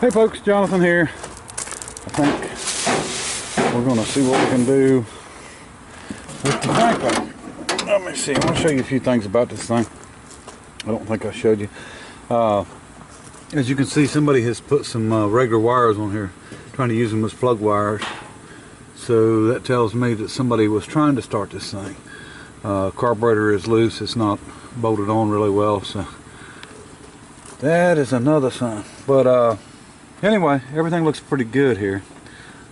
Hey folks, Jonathan here. I think we're going to see what we can do with the tank. Let me see, I want to show you a few things about this thing. I don't think I showed you. As you can see, somebody has put some regular wires on here, trying to use them as plug wires. So that tells me that somebody was trying to start this thing. Carburetor is loose, it's not bolted on really well, so that is another sign. But anyway, everything looks pretty good here.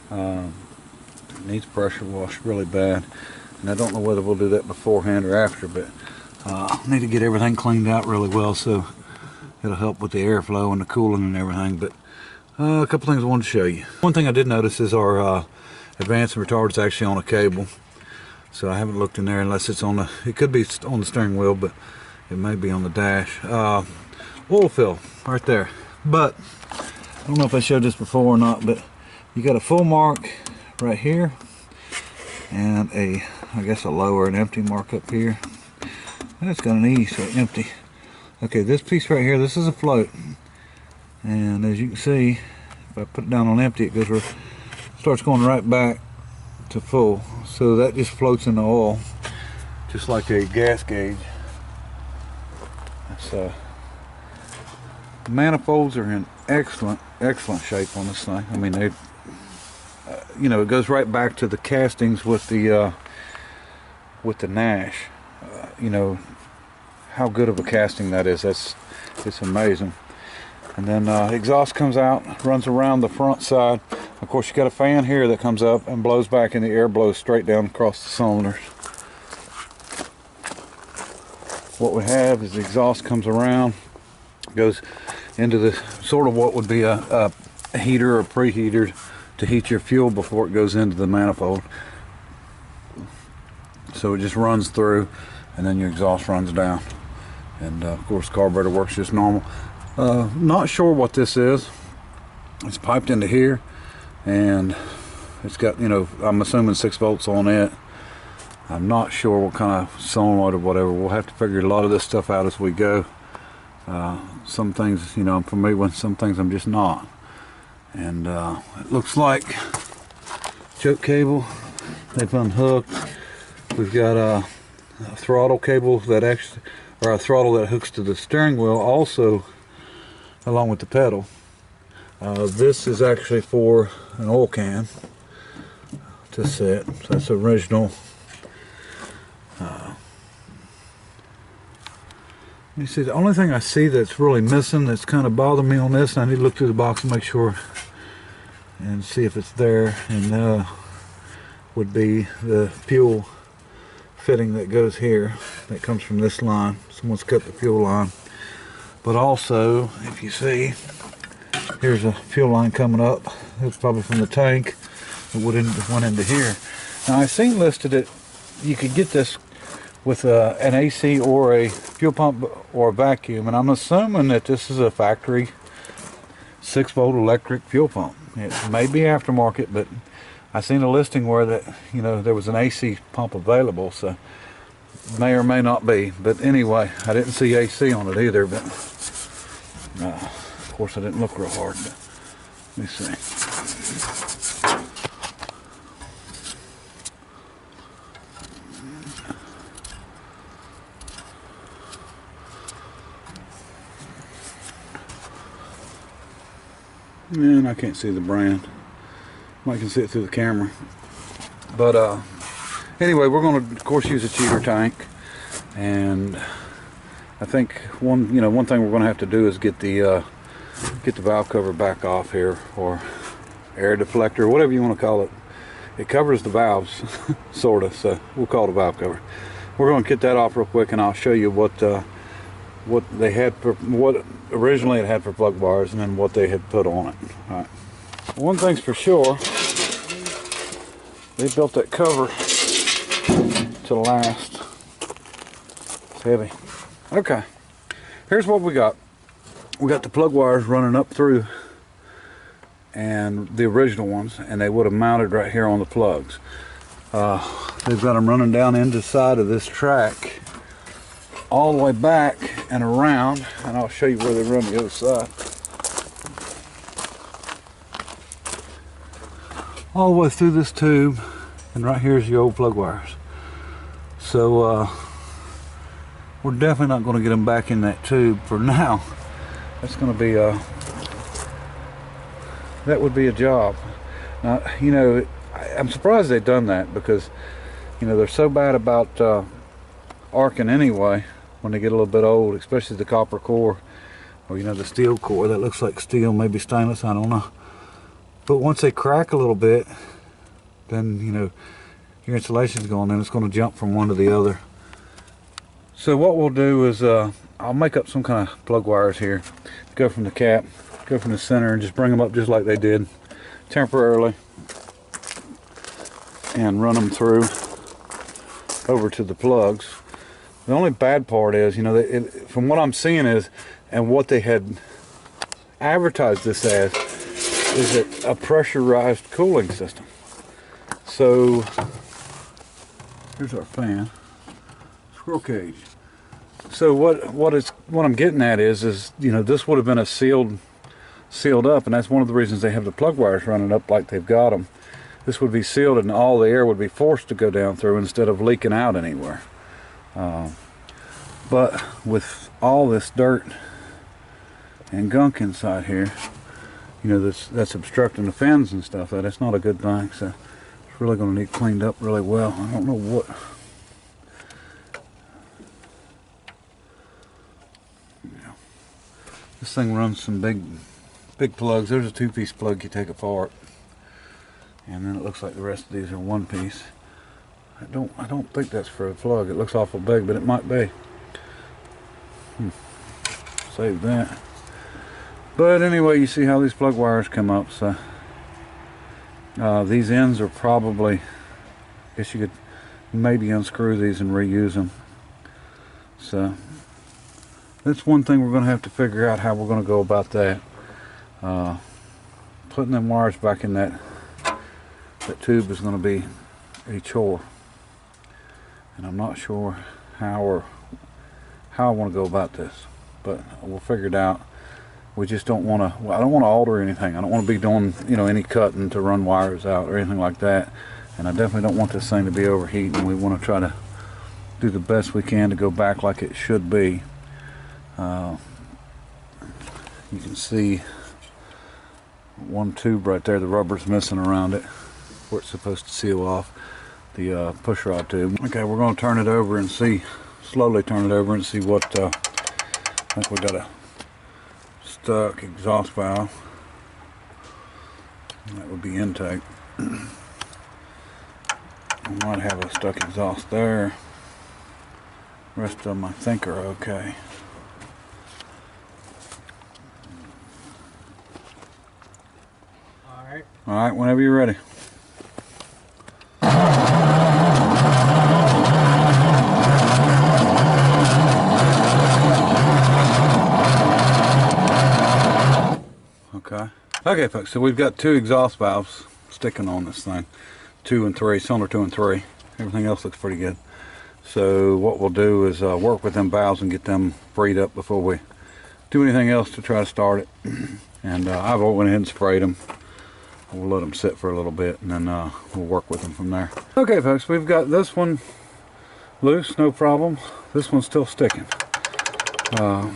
It needs pressure wash really bad, and I don't know whether we'll do that beforehand or after, but need to get everything cleaned out really well so it'll help with the airflow and the cooling and everything. But a couple things I wanted to show you. One thing I did notice is our advance and retard is actually on a cable, so I haven't looked in there unless it's on the, it could be on the steering wheel, but it may be on the dash. Oil fill right there, but I don't know if I showed this before or not, but you got a full mark right here and I guess a low or an empty mark up here, and it's got an E, so empty. Okay, this piece right here, this is a float, and as you can see, if I put it down on empty, it goes starts going right back to full, so that just floats in the oil just like a gas gauge. So manifolds are in excellent shape on this thing. I mean, they you know, it goes right back to the castings with the Nash. You know how good of a casting that is. It's amazing. And then exhaust comes out, runs around the front side. Of course, you got a fan here that comes up and blows back, and the air blows straight down across the cylinders. What we have is the exhaust comes around, goes into the sort of what would be a heater or preheater to heat your fuel before it goes into the manifold. So it just runs through, and then your exhaust runs down, and of course carburetor works just normal. Not sure what this is. It's piped into here, and it's got, you know, I'm assuming 6 volts on it. I'm not sure what kind of solenoid or whatever. We'll have to figure a lot of this stuff out as we go. Some things, you know, I'm familiar with, some things I'm just not. And it looks like choke cable they've unhooked. We've got a throttle cable that actually, or a throttle that hooks to the steering wheel also along with the pedal. This is actually for an oil can to set. So that's original. You see, the only thing I see that's really missing, that's kind of bothering me on this, and I need to look through the box and make sure and see if it's there, and would be the fuel fitting that goes here, that comes from this line. Someone's cut the fuel line. But also, if you see, here's a fuel line coming up. It's probably from the tank. It went into here. Now I seen listed it, you could get this with an AC or a fuel pump or a vacuum, and I'm assuming that this is a factory 6-volt electric fuel pump. It may be aftermarket, but I seen a listing where that, you know, there was an AC pump available, so may or may not be. But anyway, I didn't see AC on it either, but of course I didn't look real hard. But let me see. And I can't see the brand. I can see it through the camera. But anyway, we're going to of course use a cheater tank, and I think one thing we're going to have to do is get the valve cover back off here, or air deflector, whatever you want to call it. It covers the valves, sort of, so we'll call it a valve cover. We're going to get that off real quick, and I'll show you what they had for, what originally it had for plug bars, and then what they had put on it. All right. One thing's for sure, they built that cover to last. It's heavy. Okay, here's what we got. We got the plug wires running up through, and the original ones, and they would have mounted right here on the plugs. They've got them running down into the side of this track, all the way back and around, and I'll show you where they run the other side. all the way through this tube, and right here's your old plug wires. So we're definitely not going to get them back in that tube for now. That's going to be that would be a job. Now, you know, I'm surprised they've done that, because, you know, they're so bad about arcing anyway when they get a little bit old, especially the copper core, or, you know, the steel core that looks like steel, maybe stainless, I don't know. But once they crack a little bit, then, you know, your insulation's going in, it's going to jump from one to the other. So what we'll do is I'll make up some kind of plug wires here, go from the cap, go from the center, and just bring them up just like they did temporarily, and run them through over to the plugs. The only bad part is, you know, from what I'm seeing is, and what they had advertised this as, is it a pressurized cooling system. So here's our fan, squirrel cage. So what I'm getting at is, you know, this would have been a sealed up, and that's one of the reasons they have the plug wires running up like they've got them. This would be sealed, and all the air would be forced to go down through instead of leaking out anywhere. But with all this dirt and gunk inside here, you know, that's obstructing the fins and stuff. That's not a good thing. So it's really going to need cleaned up really well. I don't know what. Yeah. This thing runs some big plugs. There's a 2-piece plug you take apart, and then it looks like the rest of these are 1-piece. I don't think that's for a plug. It looks awful big, but it might be. Save that. But anyway, you see how these plug wires come up. So these ends are probably, I guess you could maybe unscrew these and reuse them. So that's one thing we're going to have to figure out, how we're going to go about that. Putting them wires back in that tube is going to be a chore, and I'm not sure how I want to go about this, but we'll figure it out. We just don't want to, I don't want to alter anything. I don't want to be doing, you know, any cutting to run wires out or anything like that, and I definitely don't want this thing to be overheating. We want to try to do the best we can to go back like it should be. You can see one tube right there, the rubber's missing around it where it's supposed to seal off, the push rod tube. Okay, we're going to turn it over and see, slowly turn it over and see what, I think we got a stuck exhaust valve. That would be intake. We might have a stuck exhaust there. Rest of them I think are okay. Alright, whenever you're ready. Okay folks, so we've got 2 exhaust valves sticking on this thing. 2 and 3, cylinder 2 and 3. Everything else looks pretty good. So what we'll do is work with them valves and get them freed up before we do anything else to try to start it. And I've went ahead and sprayed them. We'll let them sit for a little bit, and then we'll work with them from there. Okay folks, we've got this one loose, no problem. This one's still sticking. We're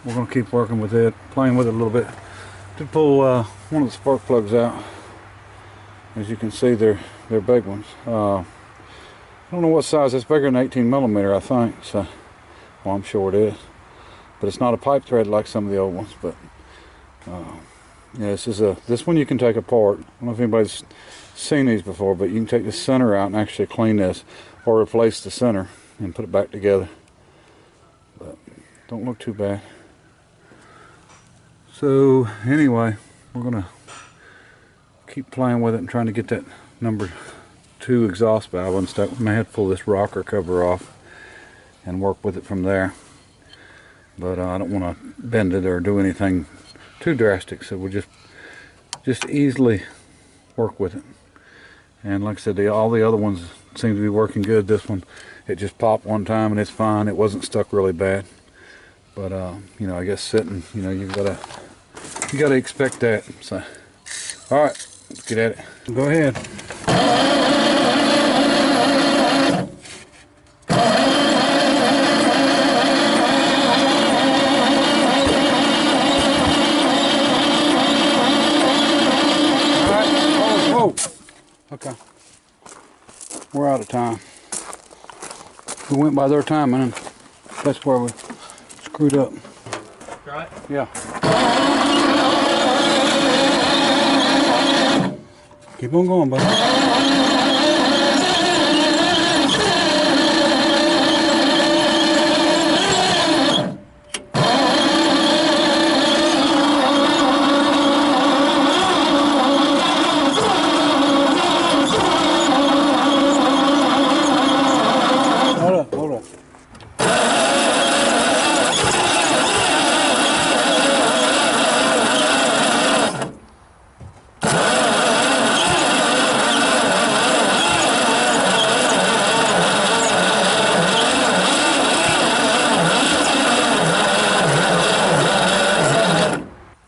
going to keep working with it, playing with it a little bit. To pull one of the spark plugs out. As you can see, they're big ones. I don't know what size. It's bigger than 18mm, I think. So, well, I'm sure it is. But it's not a pipe thread like some of the old ones. But yeah, this one you can take apart. I don't know if anybody's seen these before, but you can take the center out and actually clean this, or replace the center and put it back together. But don't look too bad. So anyway, we're going to keep playing with it and trying to get that number 2 exhaust valve unstuck. We may have to pull this rocker cover off and work with it from there. But I don't want to bend it or do anything too drastic, so we'll just easily work with it. And like I said, all the other ones seem to be working good. This one, it just popped one time and it's fine. It wasn't stuck really bad. But you know, I guess sitting, you know, you gotta expect that. So, all right, Let's get at it. Go ahead. Whoa. Okay. We're out of time. We went by their timing and that's where we screwed up. Right? Yeah. Keep on going, buddy. Hold up.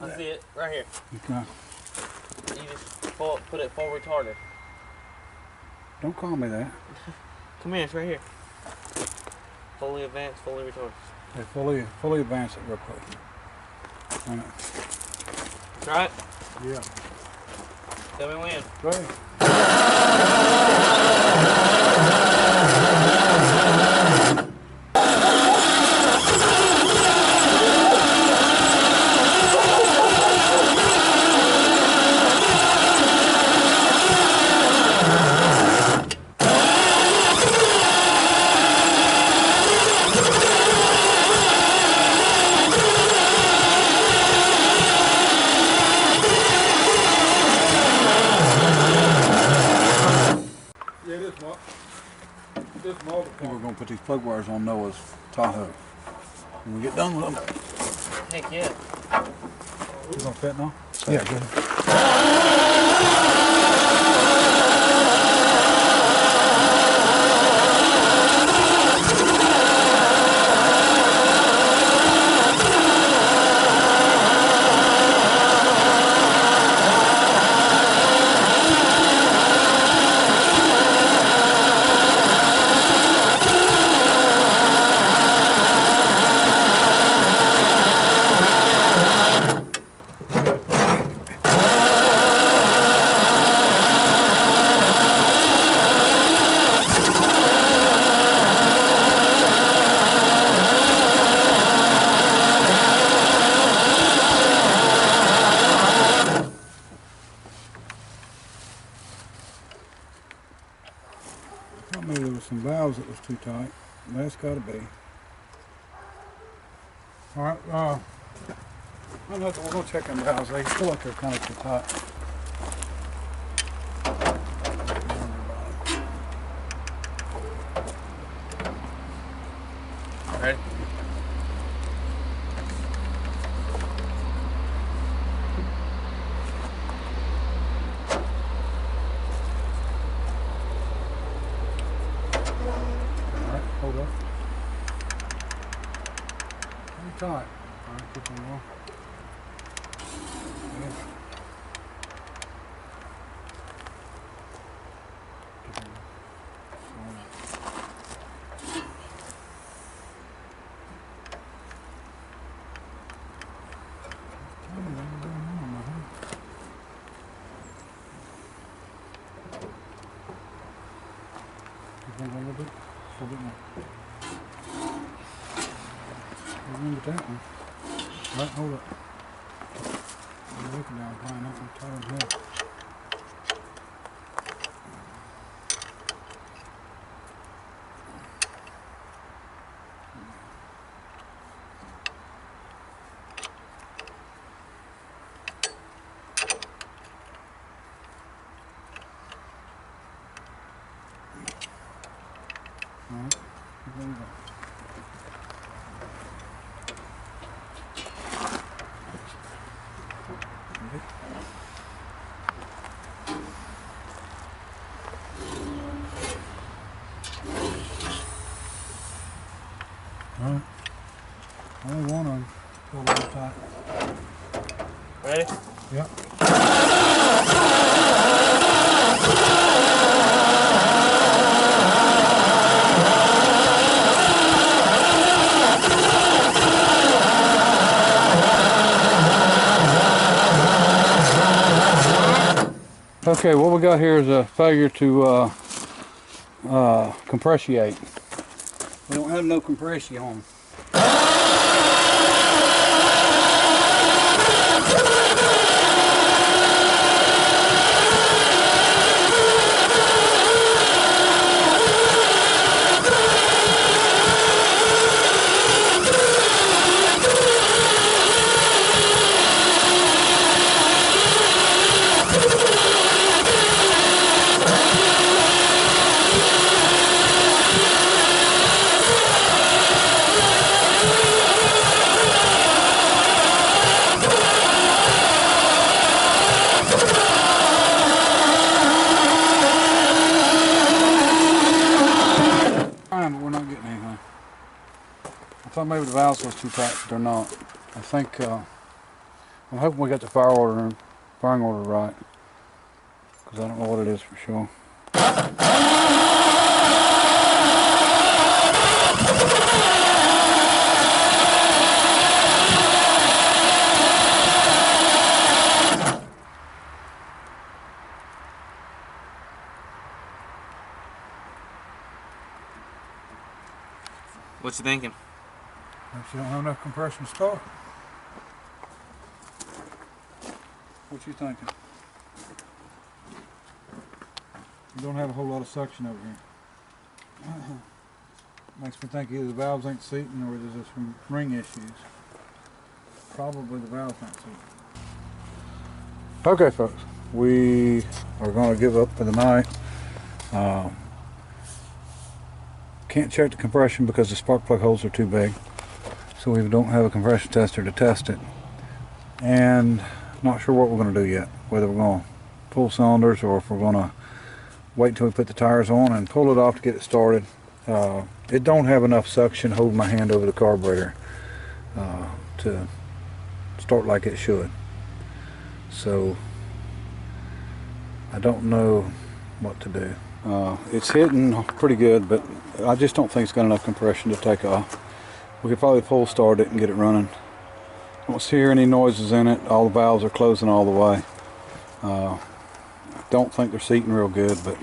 I see it right here. Okay. You just put it full retarded. Don't call me that. Come here, it's right here. Fully advanced, fully retarded. Hey, fully advance it real quick. All right. Try it. Yeah. Tell me when. Go ahead. We're going to put these plug wires on Noah's Tahoe. When we get done with them. Heck yeah. You going to fit now? Yeah, good. Maybe there was some valves that was too tight. That's got to be. All right. We're going to check them valves. They feel like they're kind of too tight. Ready? Hold up. Pretty tight. All right, keep on going. Yeah. Keep on going. Keep on going a little bit. A little bit more. Remember that one. All right, hold up. I'm looking down behind that one, tired as hell. All right, there we go. Alright. Only one of them. Pull a little tight. Ready? Yep. Okay, what we got here is a failure to compressiate. We don't have no compression on. But we're not getting anything. I thought maybe the valves was too tight, but they're not. I think I'm hoping we got the firing order right, because I don't know what it is for sure. What you thinking? If you don't have enough compression to start. What you thinking? You don't have a whole lot of suction over here. Makes me think either the valves ain't seating or there's some ring issues. Probably the valves ain't seating. Okay folks, we are going to give up for the night. Can't check the compression because the spark plug holes are too big, so we don't have a compression tester to test it, and not sure what we're going to do yet, whether we're going to pull cylinders or if we're going to wait until we put the tires on and pull it off to get it started. It don't have enough suction holding my hand over the carburetor to start like it should, so I don't know what to do. It's hitting pretty good, but I just don't think it's got enough compression to take off. We could probably pull start it and get it running. I don't hear any noises in it. All the valves are closing all the way. I don't think they're seating real good, but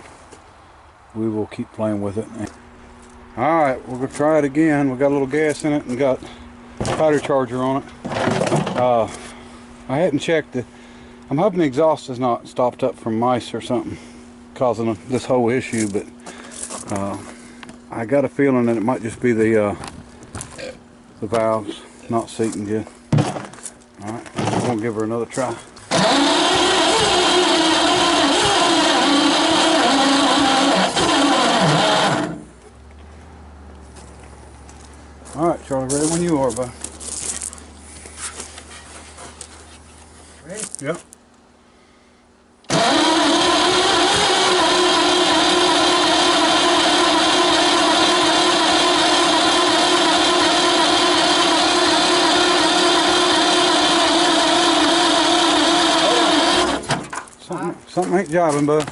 we will keep playing with it. Alright, we're going to try it again. We got a little gas in it and got a battery charger on it. I hadn't checked it. I'm hoping the exhaust is not stopped up from mice or something causing this whole issue, but I got a feeling that it might just be the valves not seating good. Alright, I'm going to give her another try. Alright, Charlie, ready when you are, bud. Ready? Yep. Something ain't jiving, bud.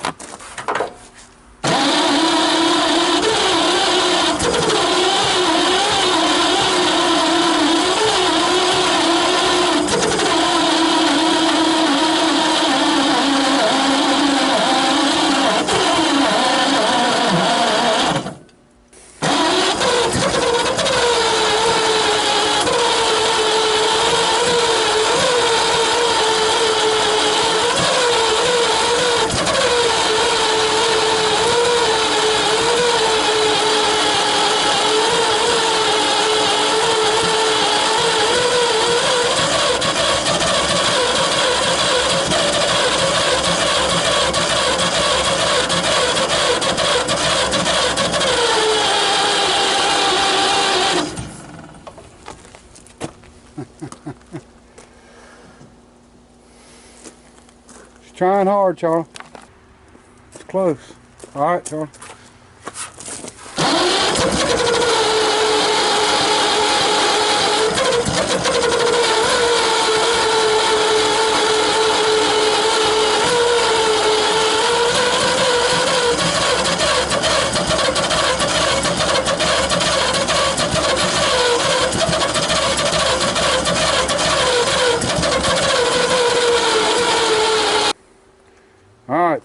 She's trying hard, Charlie. It's close. All right, Charlie.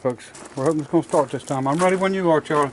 folks. We're hoping it's going to start this time. I'm ready when you are, Charlie.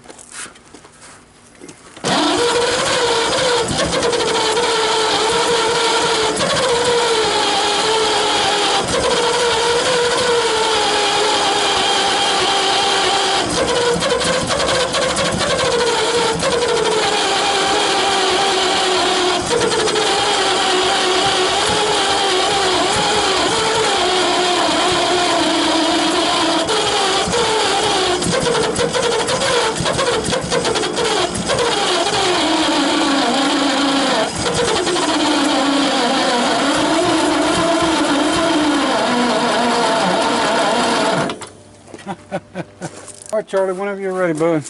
All right, Charlie, whenever you're ready, bud.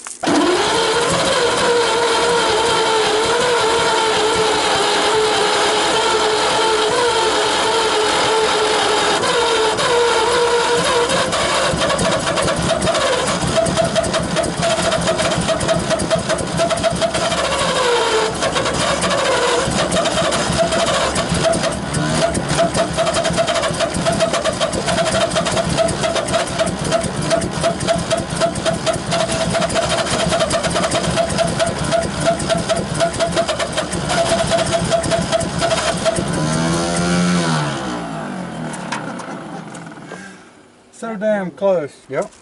So damn close. Yep.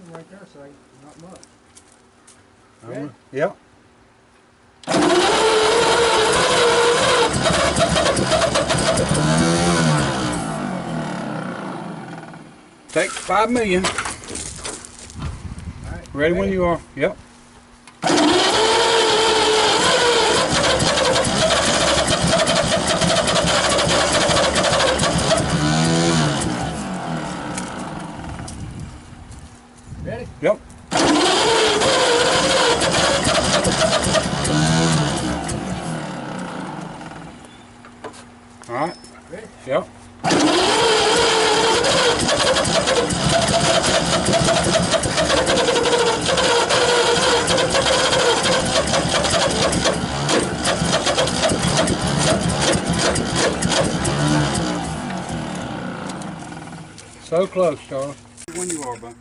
Right there, so not much. Ready? Yep. Take 5 million. All right, Ready when you are. Yep. Ready? Yep. All right. Ready? Yep. So close, Charlie. When you are, bud.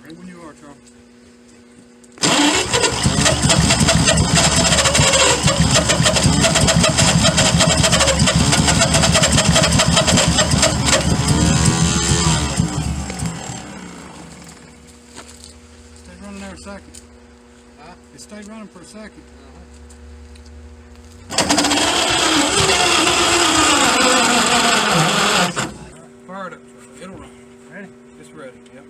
Right when you are, Charlie. Stay running there a second. Huh? It stayed running for a second. Fire it up, Charlie. It'll run. Ready? It's ready. Yep.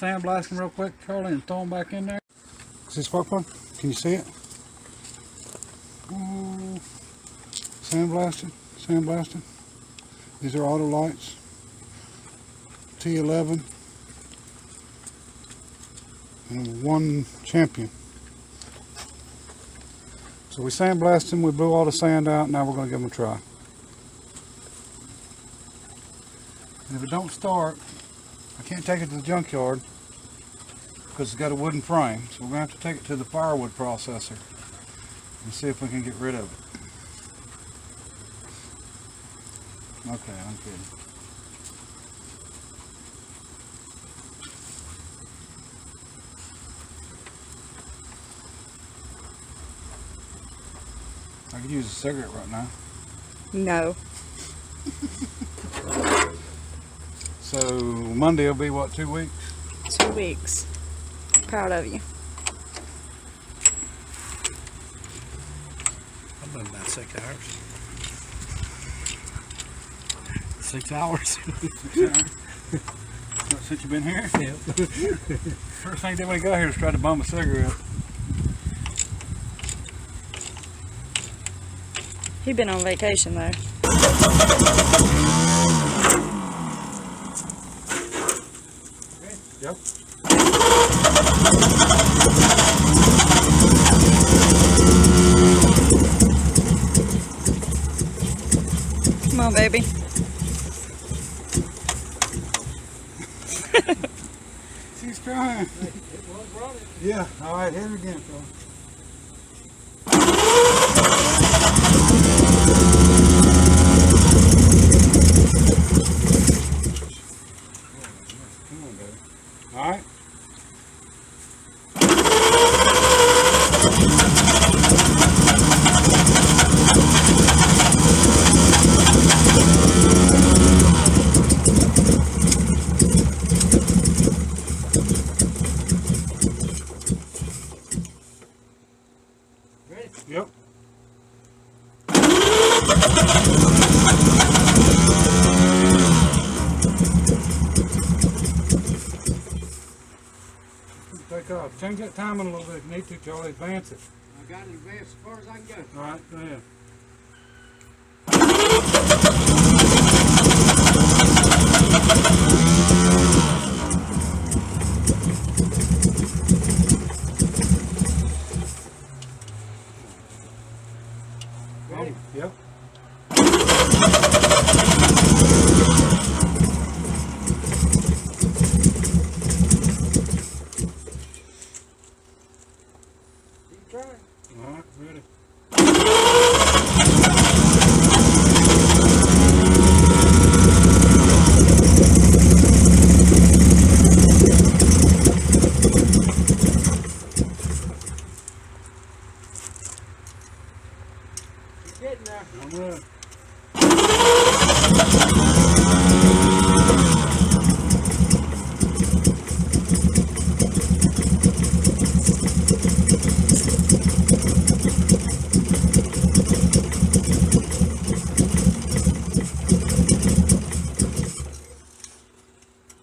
sandblast them real quick, Charlie, and throw them back in there. See spark plug? Can you see it? Ooh. Sandblasted, sandblasted. These are auto lights. T11 and 1 champion. So we sandblasted them, we blew all the sand out, now we're going to give them a try. And if it don't start, I can't take it to the junkyard because it's got a wooden frame. So we're going to have to take it to the firewood processor and see if we can get rid of it. Okay, I'm kidding. I could use a cigarette right now. No. So Monday will be what, 2 weeks? 2 weeks. Proud of you. I've been about 6 hours. 6 hours. Since you've been here? Yeah. First thing I did when I got here was try to bum a cigarette. He been on vacation though. Yep. Come on, baby. She's trying. Yeah, all right, hit her again, Phil. Come on, baby. All right. Ready? Yep. Take off. Change that timing a little bit if you need to, Charlie. Advance it. I got it advanced as far as I can go. All right, go ahead. Ready? Yep. Keep trying. All right, ready. Keep getting there. I'm ready.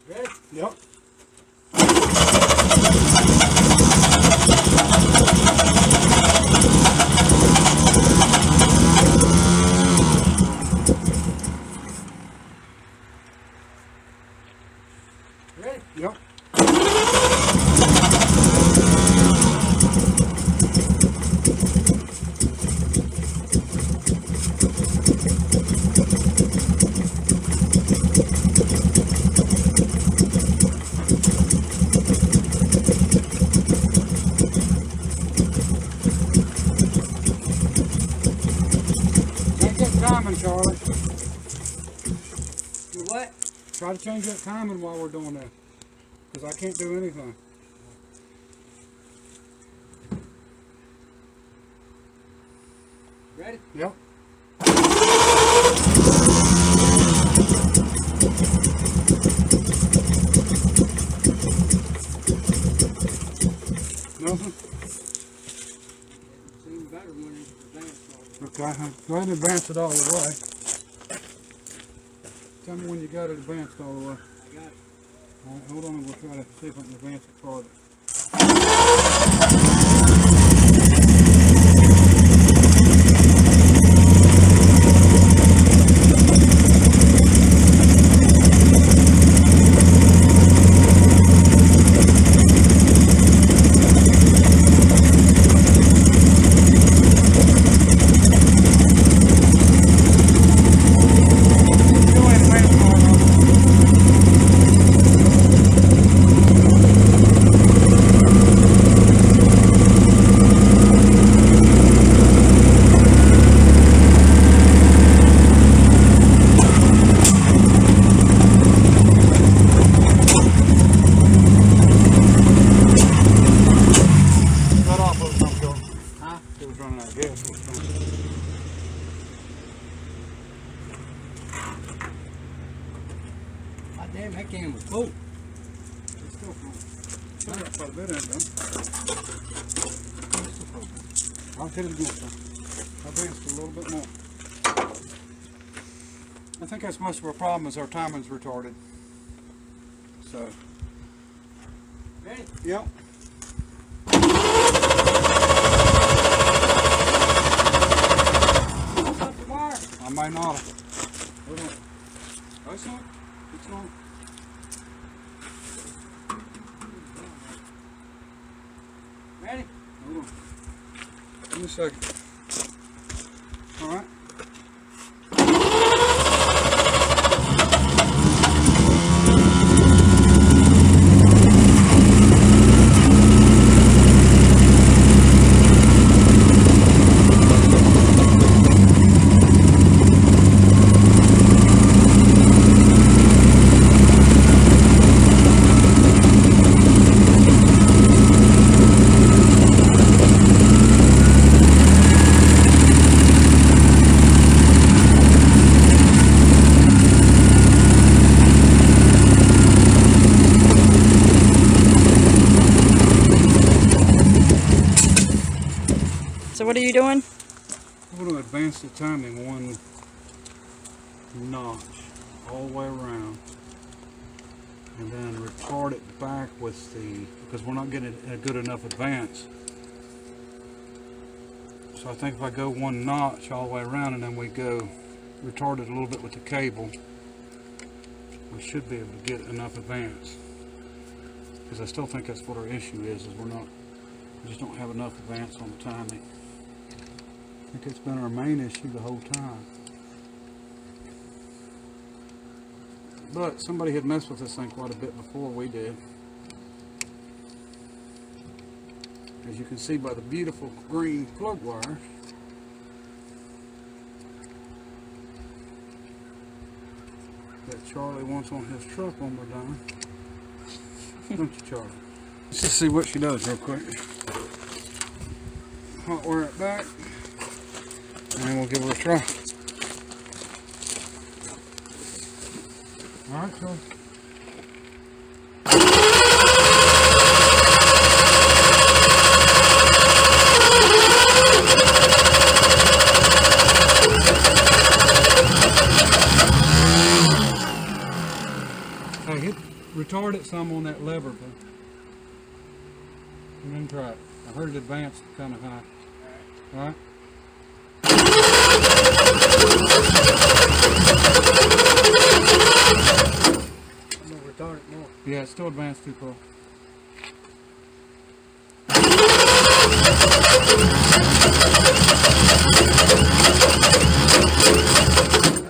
Ready? Yep. Ready? Yep. Change that timing, Charlie. Do what? Try to change that timing while we're doing that. Because I can't do anything. Ready? Yep. Nothing? Seems better when it's advanced. Okay, go ahead and advance it all the way. Tell me when you got it advanced all the way. I got it. Alright, hold on and we'll try to see if I can advance it farther. God damn, that can was full. It's still full. Got quite a bit in it though. I'll hit it again, sir. I'll advance it a little bit more. I think that's most of our problem is our timing's retarded. So. Ready? Yep. Up the wire. I might not have. Hold on. That's on. It's on. Ready? Hold on. Give me a second. All right. So what are you doing? I'm going to advance the timing one notch all the way around, and then retard it back with the, because we're not getting a good enough advance. So I think if I go one notch all the way around and then we go retard it a little bit with the cable, we should be able to get enough advance. Because I still think that's what our issue is we just don't have enough advance on the timing. I think it's been our main issue the whole time. But somebody had messed with this thing quite a bit before we did. As you can see by the beautiful green plug wire. That Charlie wants on his truck when we're done. Don't you, Charlie? Let's just see what she does real quick. Hot wire it back. And then we'll give her a try. Alright, so. Hey, retard it some on that lever, but. And then try it. I heard it advance kind of high. Alright? I'm gonna retard it more. Yeah, it's still advanced too close. I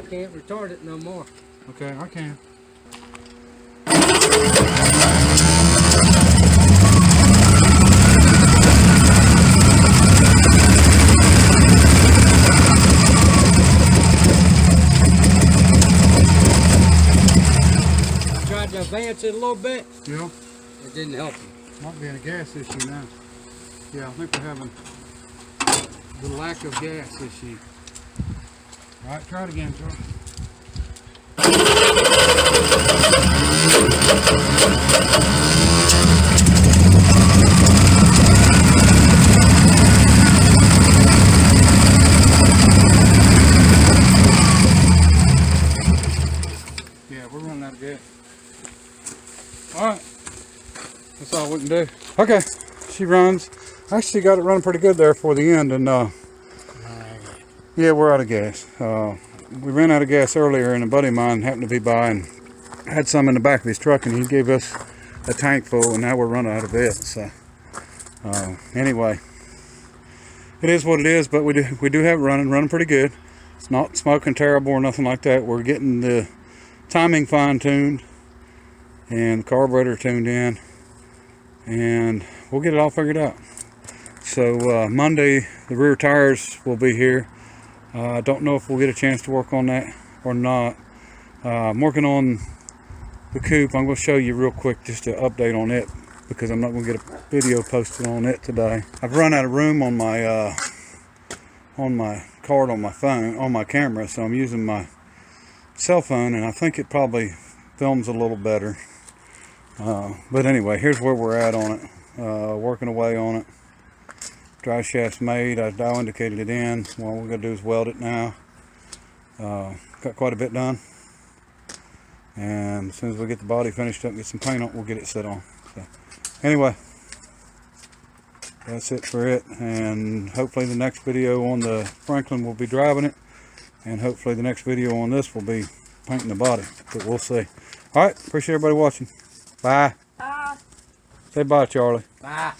can't retard it no more. Okay, I can. Tried to advance it a little bit. Yeah. It didn't help you. Might be a gas issue now. Yeah, I think we're having the lack of gas issue. Alright, try it again, Charlie. Yeah, we're running out of gas. to do. Okay, she runs. Actually got it running pretty good there for the end, and yeah, we're out of gas. We ran out of gas earlier, and a buddy of mine happened to be by and had some in the back of his truck, and he gave us a tank full, and now we're running out of it. So anyway, it is what it is, but we do have it running pretty good. It's not smoking terrible or nothing like that. We're getting the timing fine-tuned and the carburetor tuned in, and we'll get it all figured out. So Monday the rear tires will be here. I don't know if we'll get a chance to work on that or not. I'm working on the coupe. I'm going to show you real quick just an update on it, because I'm not going to get a video posted on it today. I've run out of room on my card on my phone, on my camera, so I'm using my cell phone, and I think it probably films a little better. But anyway, here's where we're at on it. Working away on it. Drive shaft's made. I dial indicated it in. What we're going to do is weld it now. Got quite a bit done. And as soon as we get the body finished up and get some paint on it, we'll get it set on. So anyway, that's it for it. And hopefully the next video on the Franklin will be driving it. And hopefully the next video on this will be painting the body. But we'll see. Alright, appreciate everybody watching. Bye. Bye. Say bye, Charlie. Bye.